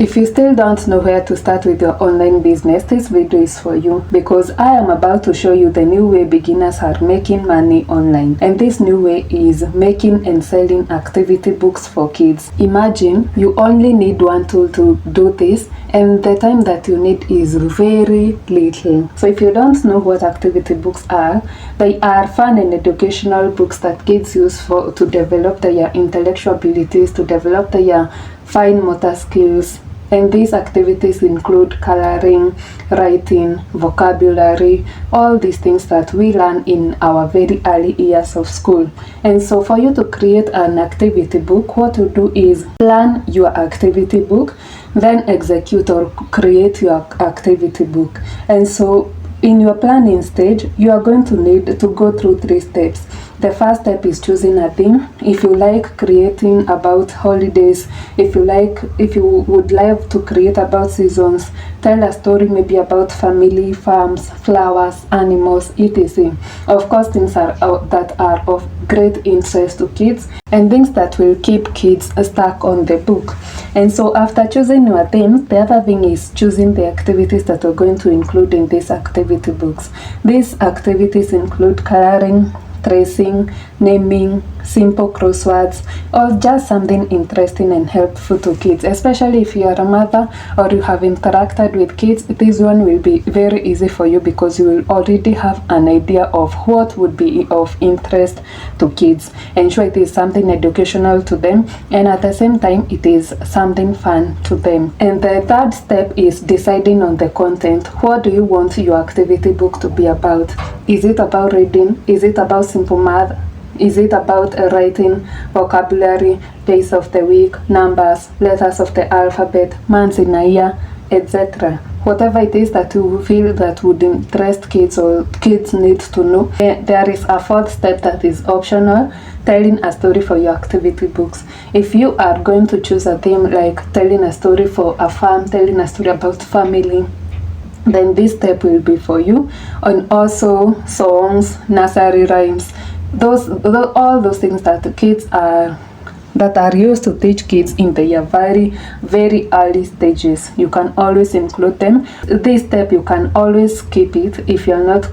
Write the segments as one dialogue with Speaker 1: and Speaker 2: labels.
Speaker 1: If you still don't know where to start with your online business, this video is for you, because I am about to show you the new way beginners are making money online. And this new way is making and selling activity books for kids. Imagine you only need one tool to do this, and the time that you need is very little. So if you don't know what activity books are, they are fun and educational books that kids use to develop their intellectual abilities, to develop their fine motor skills. And these activities include coloring, writing, vocabulary, all these things that we learn in our very early years of school. And so for you to create an activity book, what you do is plan your activity book, then execute or create your activity book. And so in your planning stage, you are going to need to go through 3 steps. The first step is choosing a theme. If you like creating about holidays, if you would like to create about seasons, tell a story maybe about family, farms, flowers, animals, etc. Of course, things that are of great interest to kids and things that will keep kids stuck on the book. And so after choosing your theme, the other thing is choosing the activities that are going to include in these activity books. These activities include coloring, tracing, naming, simple crosswords, or just something interesting and helpful to kids. Especially if you are a mother or you have interacted with kids, this one will be very easy for you because you will already have an idea of what would be of interest to kids. Ensure it is something educational to them, and at the same time it is something fun to them. And the third step is deciding on the content. What do you want your activity book to be about? Is it about reading? Is it about simple math? Is it about writing, vocabulary, days of the week, numbers, letters of the alphabet, months in a year, etc.? Whatever it is that you feel that would interest kids or kids need to know. There is a 4th step that is optional, telling a story for your activity books. If you are going to choose a theme like telling a story for a farm, telling a story about family, then this step will be for you. And also songs, nursery rhymes, all those things that kids are used to teach kids in their very early stages. You can always include them. This step you can always skip it if you're not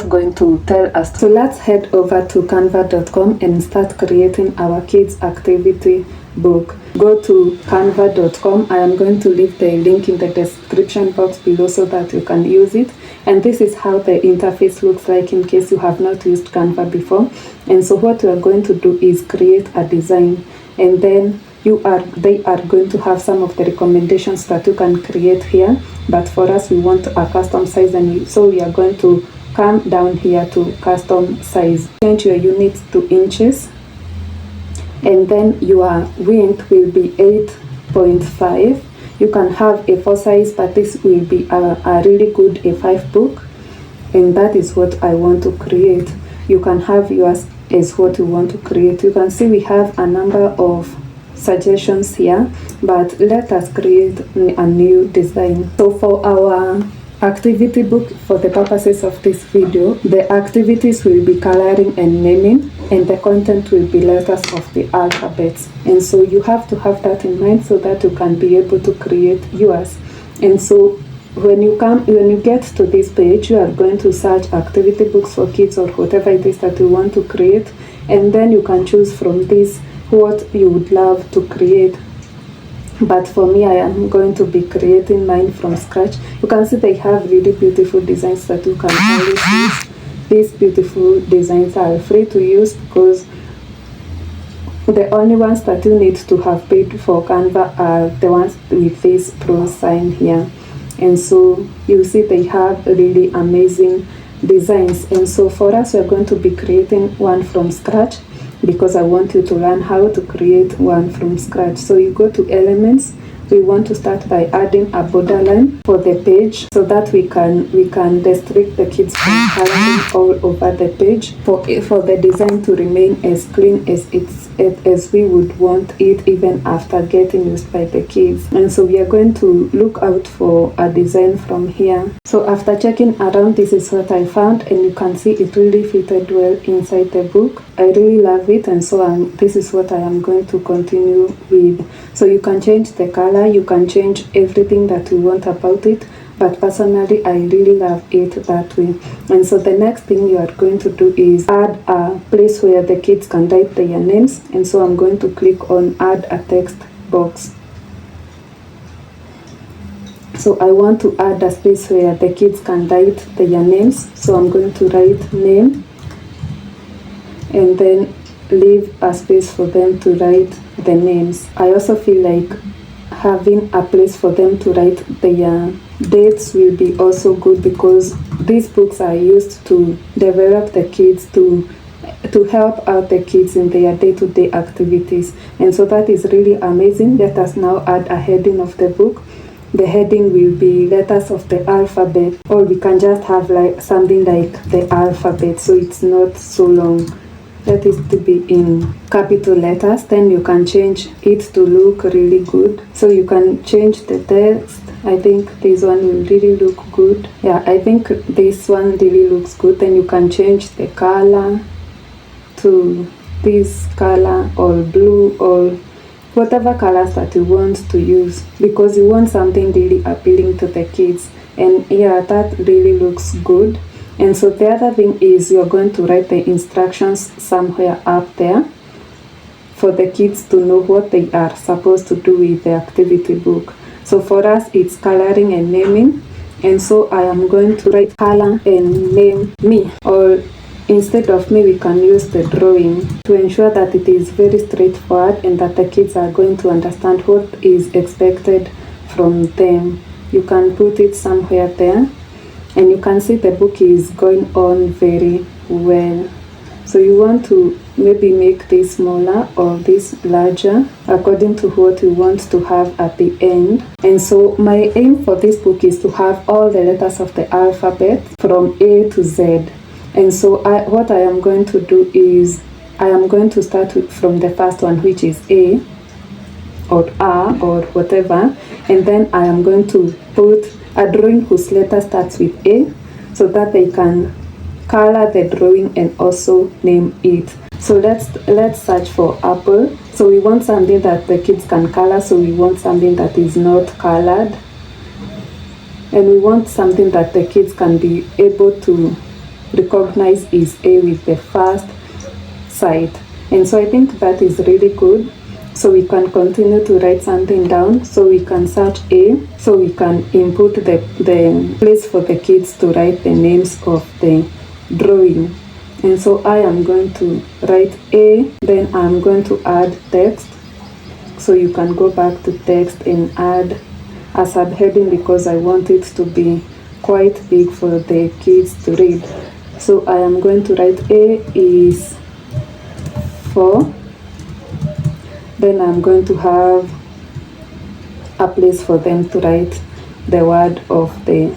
Speaker 1: going to tell us. So let's head over to canva.com and start creating our kids activity book. Go to canva.com. I am going to leave the link in the description box below so that you can use it. And this is how the interface looks like in case you have not used Canva before. And so what we are going to do is create a design, and then they are going to have some of the recommendations that you can create here. But for us, we want a custom size, and so we are going to come down here to custom size. Change your units to inches, and then your width will be 8.5. You can have A4 size, but this will be a really good A5 book, and that is what I want to create. You can have yours as what you want to create. You can see we have a number of suggestions here, but let us create a new design. So for our activity book, for the purposes of this video, the activities will be coloring and naming, and the content will be letters of the alphabets. And so you have to have that in mind so that you can be able to create yours. And so when you get to this page, you are going to search activity books for kids or whatever it is that you want to create, and then you can choose from this what you would love to create. But for me, I am going to be creating mine from scratch. You can see they have really beautiful designs that you can always use. These beautiful designs are free to use because the only ones that you need to have paid for Canva are the ones with this pro sign here. And so you see they have really amazing designs. And so for us, we're going to be creating one from scratch, because I want you to learn how to create one from scratch. So you go to elements. We want to start by adding a borderline for the page so that we can restrict the kids from coloring all over the page, for the design to remain as clean as we would want it even after getting used by the kids. And so we are going to look out for a design from here. So after checking around, this is what I found, and you can see it really fitted well inside the book. I really love it, and so this is what I am going to continue with. So you can change the color here you can change everything that you want about it, but personally I really love it that way. And so the next thing you are going to do is add a place where the kids can type their names. And so I'm going to click on add a text box. So I want to add a space where the kids can write their names. So I'm going to write name and then leave a space for them to write the names. I also feel like having a place for them to write their dates will be also good, because these books are used to develop the kids, to help out the kids in their day-to-day activities. And so that is really amazing. Let us now add a heading of the book. The heading will be letters of the alphabet, or we can just have like something like the alphabet, so it's not so long. Let it to be in capital letters. Then you can change it to look really good. So you can change the text. I think this one will really look good. Yeah, I think this one really looks good. Then you can change the color to this color or blue or whatever colors that you want to use, because you want something really appealing to the kids. And yeah, that really looks good. And so the other thing is you're going to write the instructions somewhere up there for the kids to know what they are supposed to do with the activity book. So for us, it's coloring and naming. And so I am going to write color and name me, or instead of me, we can use the drawing to ensure that it is very straightforward and that the kids are going to understand what is expected from them. You can put it somewhere there. And you can see the book is going on very well. So you want to maybe make this smaller or this larger according to what you want to have at the end. And so my aim for this book is to have all the letters of the alphabet from A to Z. And so what I am going to do is I am going to start from the first one, which is A or R or whatever. And then I am going to put a drawing whose letter starts with A, so that they can color the drawing and also name it. So let's search for apple. So we want something that the kids can color, so we want something that is not colored. And we want something that the kids can be able to recognize is A with the first sight. And so I think that is really good. So we can continue to write something down. So we can search A. So we can input the place for the kids to write the names of the drawing. And so I am going to write A. Then I'm going to add text. So you can go back to text and add a subheading, because I want it to be quite big for the kids to read. So I am going to write A is 4. Then I'm going to have a place for them to write the word of this.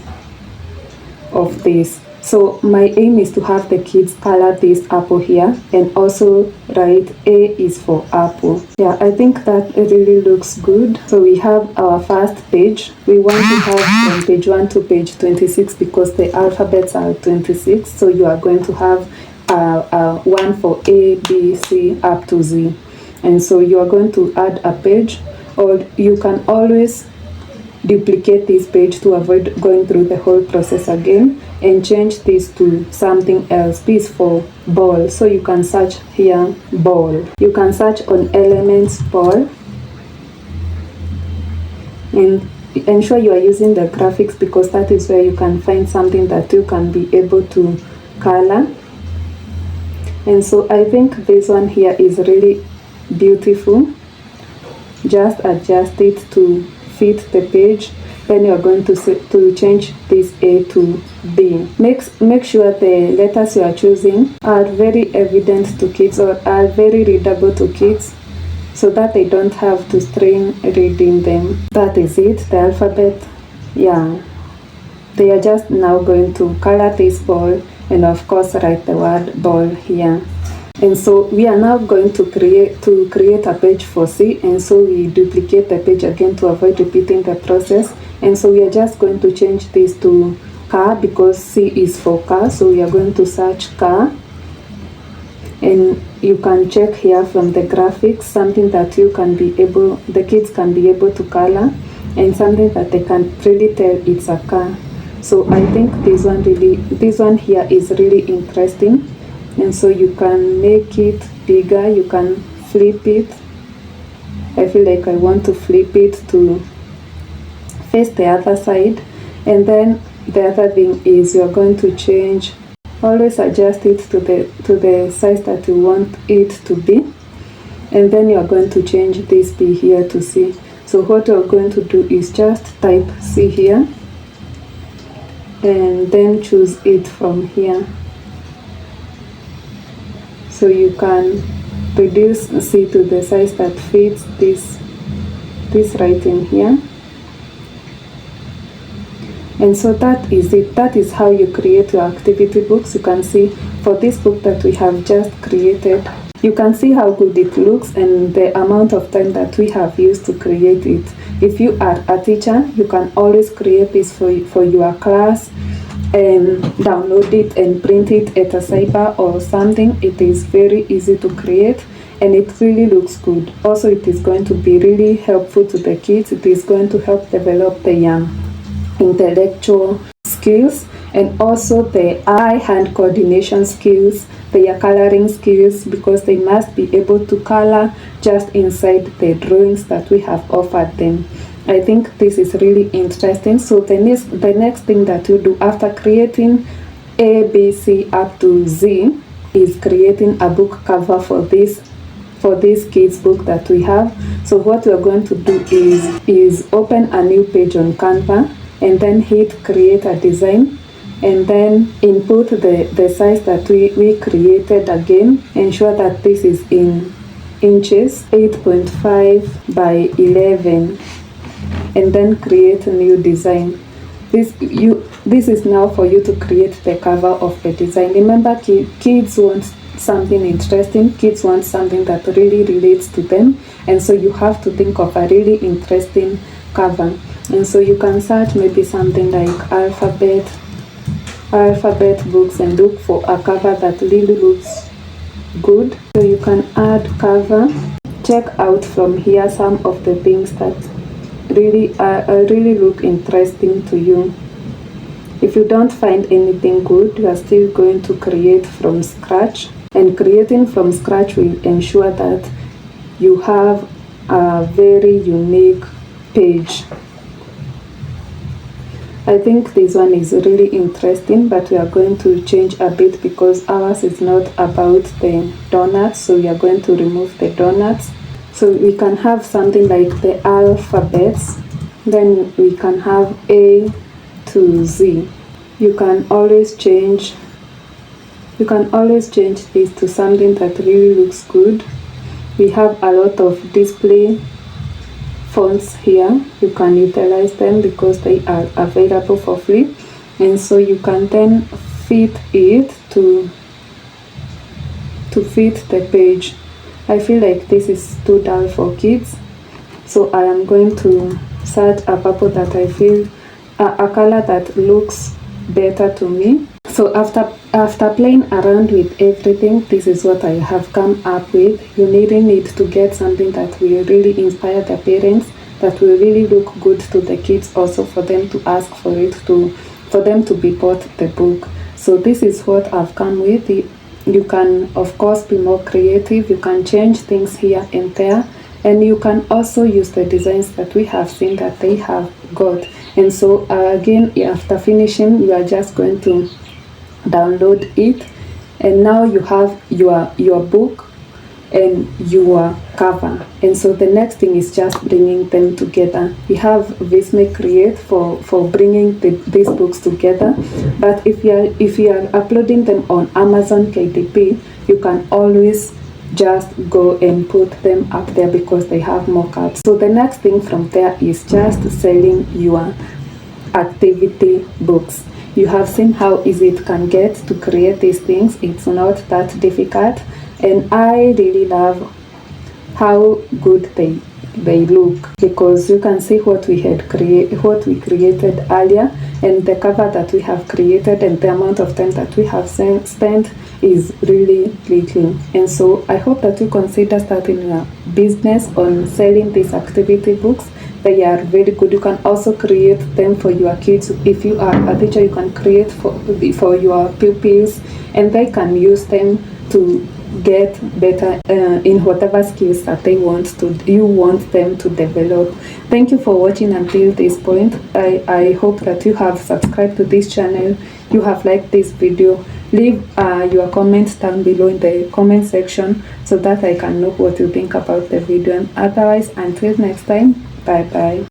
Speaker 1: So my aim is to have the kids color this apple here and also write A is for apple. Yeah, I think that really looks good. So we have our first page. We want to have from page 1 to page 26 because the alphabets are 26. So you are going to have one for A, B, C up to Z. And so you are going to add a page, or you can always duplicate this page to avoid going through the whole process again, and change this to something else. B is for ball, so you can search here ball. You can search on elements ball, and ensure you are using the graphics, because that is where you can find something that you can be able to color. And so I think this one here is really beautiful. Just adjust it to fit the page. Then you're going to change this A to B. Make sure the letters you are choosing are very evident to kids, or are very readable to kids, so that they don't have to strain reading them. That is it, the alphabet. Yeah, they are just now going to color this ball, and of course write the word ball here. And so we are now going to create a page for C, and so we duplicate the page again to avoid repeating the process. And so we are just going to change this to car, because C is for car, so we are going to search car. and you can check here from the graphics something that the kids can be able to color, and something that they can really tell it's a car. So I think this one here is really interesting. And so you can make it bigger, you can flip it. I feel like I want to flip it to face the other side. And then the other thing is you're going to change, always adjust it to the size that you want it to be. And then you're going to change this B here to C. So what you're going to do is just type C here and then choose it from here. So you can reduce C to the size that fits this writing here. And so that is it. That is how you create your activity books. You can see for this book that we have just created, you can see how good it looks and the amount of time that we have used to create it. If you are a teacher, you can always create this for your class and download it and print it at a cyber or something. It is very easy to create and it really looks good. Also, it is going to be really helpful to the kids. It is going to help develop the intellectual skills and also the eye-hand coordination skills, their coloring skills, because they must be able to color just inside the drawings that we have offered them. I think this is really interesting. So the next thing that you do after creating A, B, C up to Z is creating a book cover for this kids book that we have. So what we're going to do is open a new page on Canva and then hit create a design, and then input the size that we created again. Ensure that this is in inches, 8.5 by 11, and then create a new design. This is now for you to create the cover of the design. Remember, kids want something interesting, kids want something that really relates to them, and so you have to think of a really interesting cover. And so you can search maybe something like alphabet books and look for a cover that really looks good. So you can add cover. Check out from here some of the things that really look interesting to you. If you don't find anything good, you are still going to create from scratch, and creating from scratch will ensure that you have a very unique page. I think this one is really interesting, but we are going to change a bit because ours is not about the donuts, so we are going to remove the donuts. So we can have something like the alphabets, then we can have A to Z. You can always change this to something that really looks good. We have a lot of display fonts here. You can utilize them because they are available for free, and so you can then fit it to fit the page. I feel like this is too dull for kids, so I am going to search a purple that I feel a color that looks better to me. So after playing around with everything, this is what I have come up with. You really need to get something that will really inspire the parents, that will really look good to the kids, also for them to ask for it, for them to be bought the book. So this is what I've come with. You can of course be more creative. You can change things here and there, and you can also use the designs that we have seen that they have got. And so again, after finishing, you are just going to download it, and now you have your book and your cover. And so the next thing is just bringing them together. We have Visme Create for bringing these books together, but if you are uploading them on Amazon KDP, you can always just go and put them up there because they have mockups. So the next thing from there is just selling your activity books. You have seen how easy it can get to create these things. It's not that difficult, and I really love how good they they look, because you can see what we created earlier, and the cover that we have created, and the amount of time that we have spent is really little. And so I hope that you consider starting a business on selling these activity books. They are very good. You can also create them for your kids. If you are a teacher, you can create for your pupils, and they can use them to get better in whatever skills that you want them to develop. Thank you for watching until this point. I hope that you have subscribed to this channel, you have liked this video. Leave your comments down below in the comment section so that I can know what you think about the video. And otherwise, until next time, bye bye.